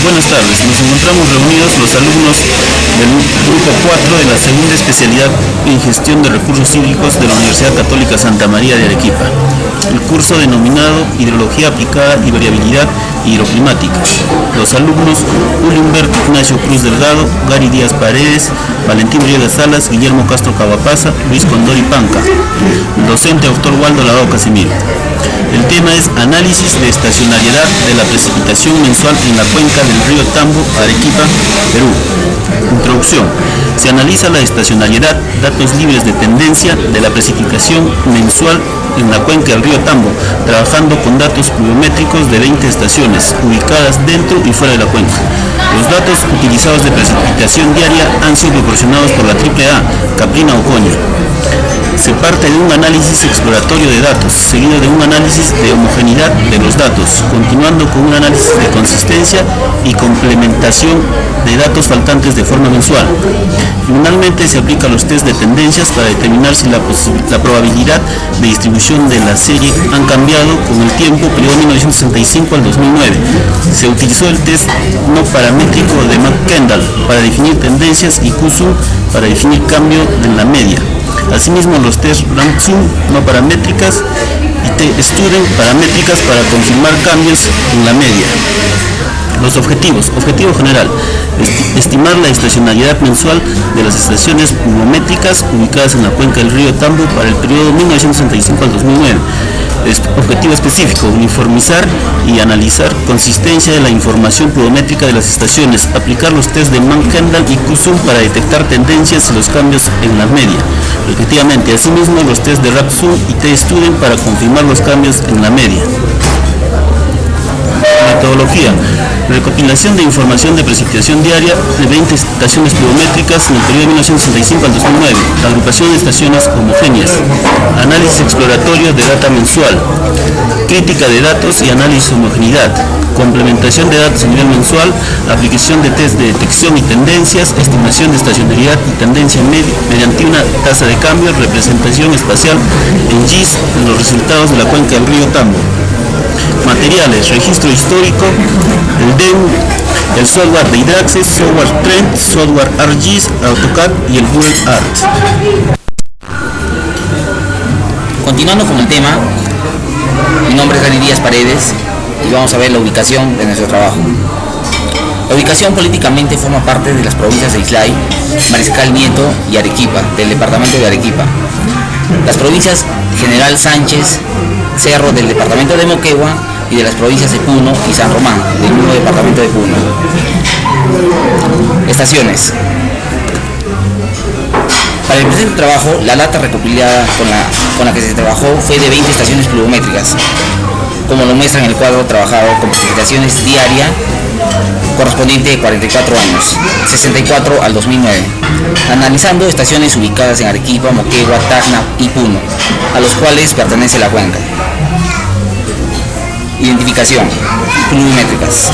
Buenas tardes, nos encontramos reunidos los alumnos del grupo 4 de la segunda especialidad en gestión de recursos hídricos de la Universidad Católica Santa María de Arequipa, el curso denominado Hidrología aplicada y variabilidad hidroclimática. Los alumnos Julio Humberto Ignacio Cruz Delgado, Gary Díaz Paredes, Valentín Briega Salas, Guillermo Castro Cavapasa, Luis Condori Panca, el docente doctor Waldo Lavado Casimiro. El tema es análisis de estacionariedad de la precipitación mensual en la cuenca del río Tambo, Arequipa, Perú. Introducción. Se analiza la estacionariedad, datos libres de tendencia de la precipitación mensual en la cuenca del río Tambo, trabajando con datos pluviométricos de 20 estaciones, ubicadas dentro y fuera de la cuenca. Los datos utilizados de precipitación diaria han sido proporcionados por la AAA, Caprina Ocoña. Se parte de un análisis exploratorio de datos, seguido de un análisis de homogeneidad de los datos, continuando con un análisis de consistencia y complementación de datos faltantes de forma mensual. Finalmente se aplican los test de tendencias para determinar si la probabilidad de distribución de la serie han cambiado con el tiempo, periodo 1965 al 2009. Se utilizó el test no paramétrico de McKendall para definir tendencias y Q-Sum para definir cambio en la media. Asimismo, los test Ramsung no paramétricas y T-Student paramétricas para confirmar cambios en la media. Los objetivos. Objetivo general. Estimar la estacionalidad mensual de las estaciones pluviométricas ubicadas en la cuenca del río Tambo para el periodo 1965 al 2009. Objetivo específico, uniformizar y analizar consistencia de la información pluviométrica de las estaciones, aplicar los test de Mann-Kendall y Q-Sum para detectar tendencias y los cambios en la media, respectivamente. Asimismo, los test de Rapsum y T-Student para confirmar los cambios en la media. Metodología. Recopilación de información de precipitación diaria de 20 estaciones pluviométricas en el periodo de 1965 al 2009. Agrupación de estaciones homogéneas. Análisis exploratorio de data mensual. Crítica de datos y análisis de homogeneidad. Complementación de datos a nivel mensual. Aplicación de test de detección y tendencias. Estimación de estacionalidad y tendencia mediante una tasa de cambio. Representación espacial en GIS en los resultados de la cuenca del río Tambo. Materiales, registro histórico, el DEM, el software de Hydraxis, software Trend, software ArcGIS, AutoCAD y el Google Earth. Continuando con el tema, mi nombre es Gary Díaz Paredes y vamos a ver la ubicación de nuestro trabajo. La ubicación políticamente forma parte de las provincias de Islay, Mariscal Nieto y Arequipa, del departamento de Arequipa. Las provincias General Sánchez, Cerro del departamento de Moquegua y de las provincias de Puno y San Román, del mismo departamento de Puno. Estaciones. Para el presente trabajo, la data recopilada con la que se trabajó fue de 20 estaciones pluviométricas, como lo muestra en el cuadro trabajado con precipitaciones diaria correspondiente de 44 años, 64 al 2009, analizando estaciones ubicadas en Arequipa, Moquegua, Tacna y Puno, a los cuales pertenece la cuenca. Identificación. Pluviométricas.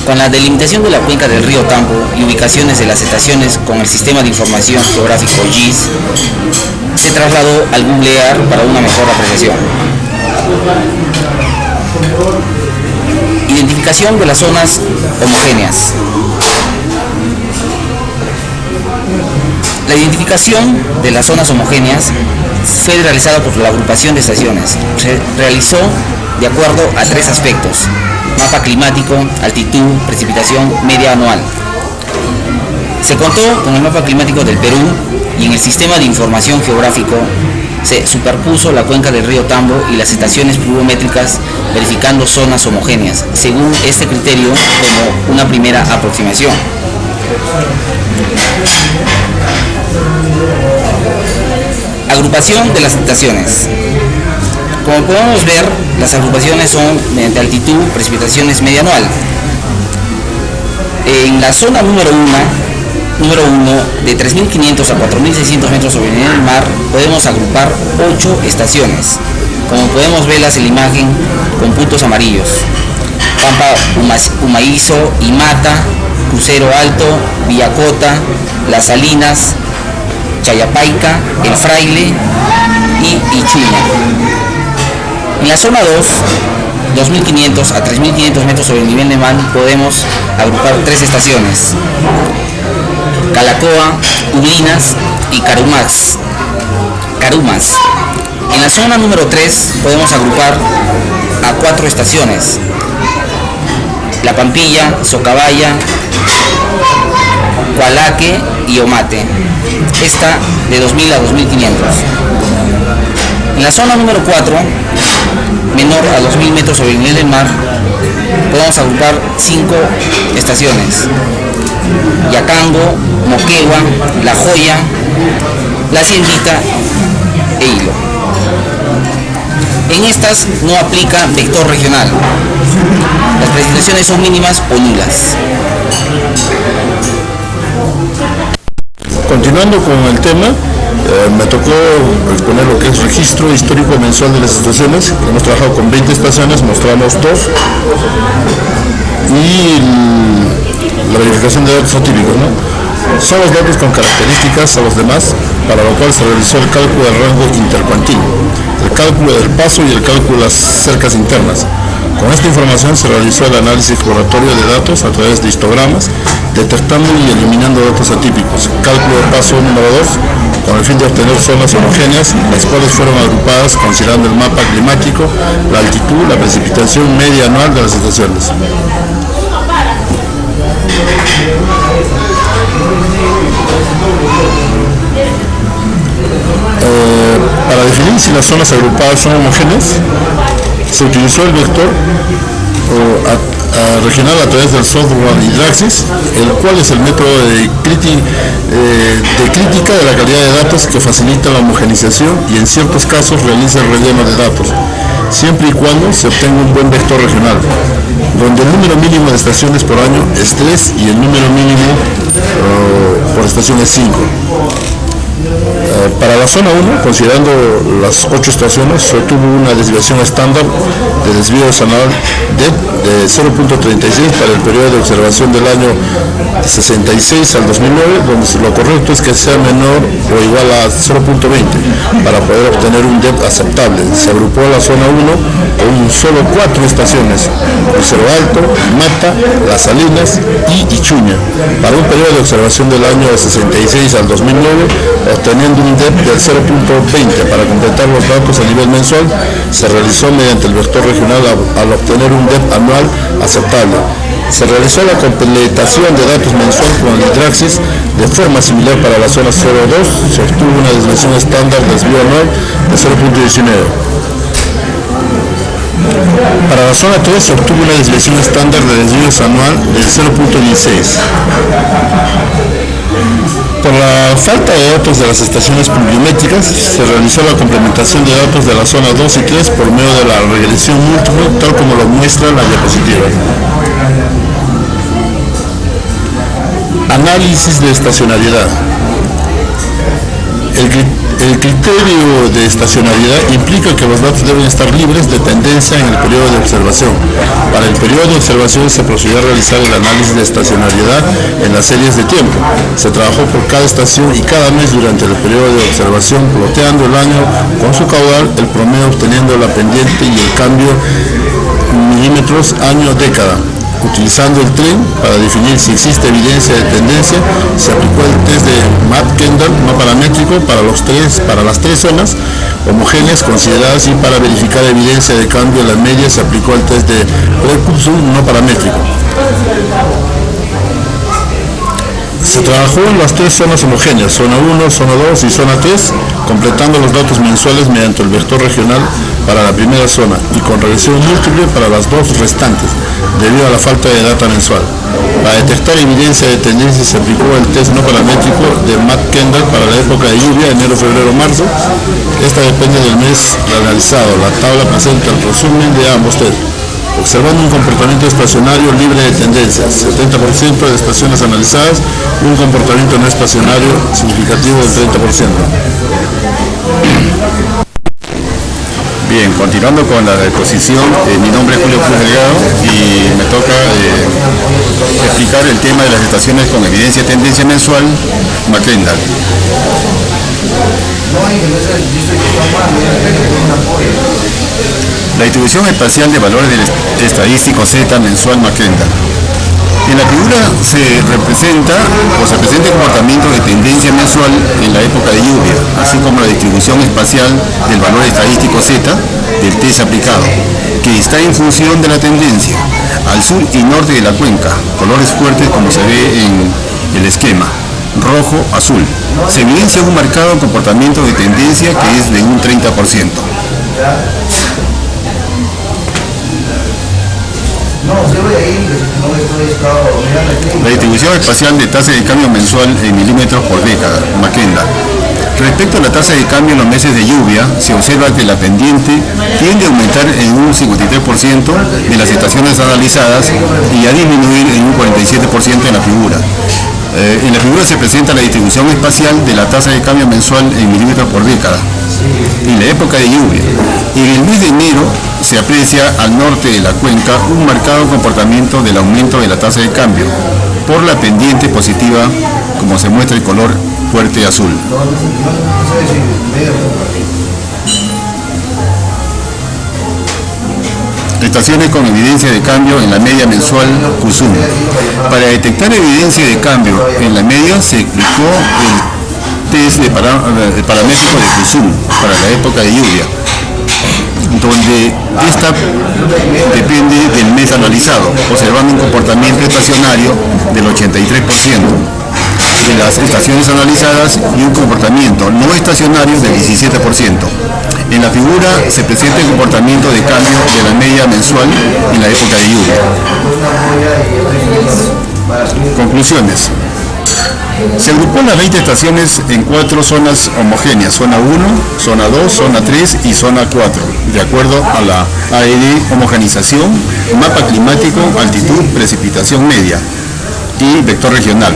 Con la delimitación de la cuenca del río Tambo y ubicaciones de las estaciones con el sistema de información geográfico GIS, se trasladó al Google Earth para una mejor apreciación. Identificación de las zonas homogéneas. La identificación de las zonas homogéneas fue realizada por la agrupación de estaciones. Se realizó de acuerdo a 3 aspectos: mapa climático, altitud, precipitación media anual. Se contó con el mapa climático del Perú y en el sistema de información geográfico se superpuso la cuenca del río Tambo y las estaciones pluviométricas, verificando zonas homogéneas, según este criterio como una primera aproximación. Agrupación de las estaciones. Como podemos ver, las agrupaciones son mediante altitud, precipitaciones media anual. En la zona número 1, de 3.500 a 4.600 metros sobre el nivel del mar, podemos agrupar 8 estaciones, como podemos verlas en la imagen con puntos amarillos: Pampa Humaízo, Imata, Crucero Alto, Villacota, Las Salinas, Chayapaica, El Fraile y Ichuña. En la zona 2 2.500 a 3.500 metros sobre el nivel del mar podemos agrupar 3 estaciones: Calacoa, Ublinas y Carumas. En la zona número 3 podemos agrupar a 4 estaciones: La Pampilla, Socabaya, Coalaque y Omate, esta de 2.000 a 2.500. En la zona número 4, menor a 2.000 metros sobre el nivel del mar, podemos agrupar 5 estaciones: Yacango, Moquegua, La Joya, La Haciendita e Hilo. En estas no aplica vector regional. Las precipitaciones son mínimas o nulas. Continuando con el tema, me tocó exponer lo que es registro histórico mensual de las estaciones. Hemos trabajado con 20 estaciones, mostramos 2 y la verificación de datos atípicos, ¿no? Son los datos con características a los demás, para lo cual se realizó el cálculo del rango intercuantino, el cálculo del paso y el cálculo de las cercas internas. Con esta información se realizó el análisis exploratorio de datos a través de histogramas, detectando y eliminando datos atípicos. Cálculo de paso número 2, con el fin de obtener zonas homogéneas, las cuales fueron agrupadas considerando el mapa climático, la altitud, la precipitación media anual de las estaciones. Para definir si las zonas agrupadas son homogéneas, se utilizó el vector regional a través del software Hydraxis, el cual es el método de crítica de la calidad de datos que facilita la homogenización y en ciertos casos realiza el relleno de datos, siempre y cuando se obtenga un buen vector regional, donde el número mínimo de estaciones por año es 3 y el número mínimo por estación es 5. Para la zona 1, considerando las 8 estaciones, se obtuvo una desviación estándar de desvío anual de 0.36 para el periodo de observación del año 66 al 2009, donde lo correcto es que sea menor o igual a 0.20 para poder obtener un depth aceptable. Se agrupó la zona 1 con solo 4 estaciones: Crucero Alto, Mata, Las Salinas y Ichuña, para un periodo de observación del año 66 al 2009, obteniendo un depth del 0.20. Para completar los datos a nivel mensual, se realizó mediante el vector regional al obtener un depth anual aceptable. Se realizó la completación de datos mensual con el Hydraxis de forma similar para la zona 02, se obtuvo una desviación estándar de desvío anual de 0.19. Para la zona 3 se obtuvo una desviación estándar de desvíos anual de 0.16. Por la falta de datos de las estaciones pluviométricas, se realizó la complementación de datos de la zona 2 y 3 por medio de la regresión múltiple, tal como lo muestra la diapositiva. Análisis de estacionalidad. El criterio de estacionalidad implica que los datos deben estar libres de tendencia en el periodo de observación. Para el periodo de observación se procedió a realizar el análisis de estacionalidad en las series de tiempo. Se trabajó por cada estación y cada mes durante el periodo de observación, ploteando el año con su caudal, el promedio obteniendo la pendiente y el cambio milímetros año-década. Utilizando el tren para definir si existe evidencia de tendencia, se aplicó el test de Matt-Kendall no paramétrico para las tres zonas homogéneas consideradas, y para verificar evidencia de cambio en la media se aplicó el test de Precursum no paramétrico. Se trabajó en las 3 zonas homogéneas, zona 1, zona 2 y zona 3, completando los datos mensuales mediante el vector regional para la primera zona y con regresión múltiple para las 2 restantes, debido a la falta de data mensual. Para detectar evidencia de tendencia se aplicó el test no paramétrico de Matt-Kendall para la época de lluvia, enero, febrero, marzo. Esta depende del mes analizado. La tabla presenta el resumen de ambos test, observando un comportamiento estacionario libre de tendencias, 70% de estaciones analizadas, y un comportamiento no estacionario significativo del 30%. Bien, continuando con la exposición, mi nombre es Julio Cruz Delgado y me toca explicar tocar el tema de las estaciones con evidencia de tendencia mensual, McKendall. La distribución espacial de valores del estadístico Z mensual McKendall. En la figura se presenta el comportamiento de tendencia mensual en la época de lluvia, así como la distribución espacial del valor estadístico Z del test aplicado, que está en función de la tendencia al sur y norte de la cuenca, colores fuertes como se ve en el esquema, rojo, azul. Se evidencia un marcado comportamiento de tendencia que es de un 30%. La distribución espacial de tasa de cambio mensual en milímetros por década, McKendall. Respecto a la tasa de cambio en los meses de lluvia, se observa que la pendiente tiende a aumentar en un 53% de las estaciones analizadas y a disminuir en un 47% en la figura. En la figura se presenta la distribución espacial de la tasa de cambio mensual en milímetros por década en la época de lluvia. Y en el mes de enero se aprecia al norte de la cuenca un marcado comportamiento del aumento de la tasa de cambio por la pendiente positiva, como se muestra el color fuerte azul. Estaciones con evidencia de cambio en la media mensual CUSUM. Para detectar evidencia de cambio en la media se aplicó el test de paramétrico de CUSUM para la época de lluvia, donde esta depende del mes analizado, observando un comportamiento estacionario del 83% de las estaciones analizadas y un comportamiento no estacionario del 17%. En la figura se presenta el comportamiento de cambio de la media mensual en la época de lluvia. Conclusiones. Se agrupó las 20 estaciones en 4 zonas homogéneas, zona 1, zona 2, zona 3 y zona 4, de acuerdo a la AED homogenización, mapa climático, altitud, precipitación media y vector regional.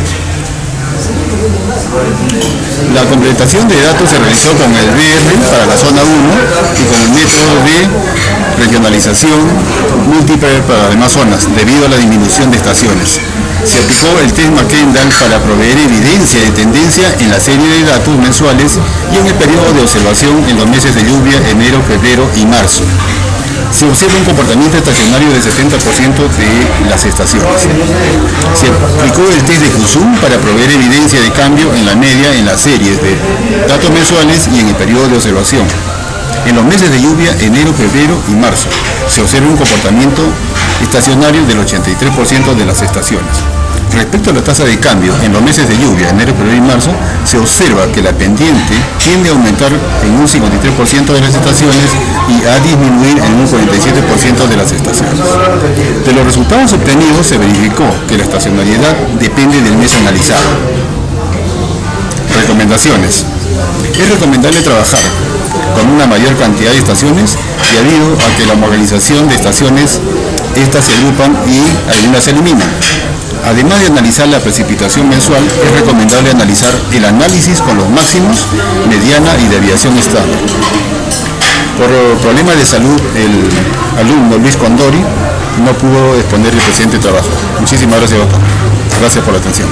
La completación de datos se realizó con el VR para la zona 1 y con el método de regionalización múltiple para las demás zonas, debido a la disminución de estaciones. Se aplicó el test McKendall para proveer evidencia de tendencia en la serie de datos mensuales y en el periodo de observación en los meses de lluvia, enero, febrero y marzo. Se observa un comportamiento estacionario del 70% de las estaciones. Se aplicó el test de CUSUM para proveer evidencia de cambio en la media en las series de datos mensuales y en el periodo de observación. En los meses de lluvia, enero, febrero y marzo, se observa un comportamiento estacionario del 83% de las estaciones. Respecto a la tasa de cambio, en los meses de lluvia, enero, febrero y marzo, se observa que la pendiente tiende a aumentar en un 53% de las estaciones y a disminuir en un 47% de las estaciones. De los resultados obtenidos se verificó que la estacionalidad depende del mes analizado. Recomendaciones. Es recomendable trabajar con una mayor cantidad de estaciones debido a que la homogenización de estaciones, estas se agrupan y algunas se eliminan. Además de analizar la precipitación mensual, es recomendable analizar el análisis con los máximos, mediana y deviación estándar. Por problemas de salud, el alumno Luis Condori no pudo exponer el presente trabajo. Muchísimas gracias, doctor. Gracias por la atención.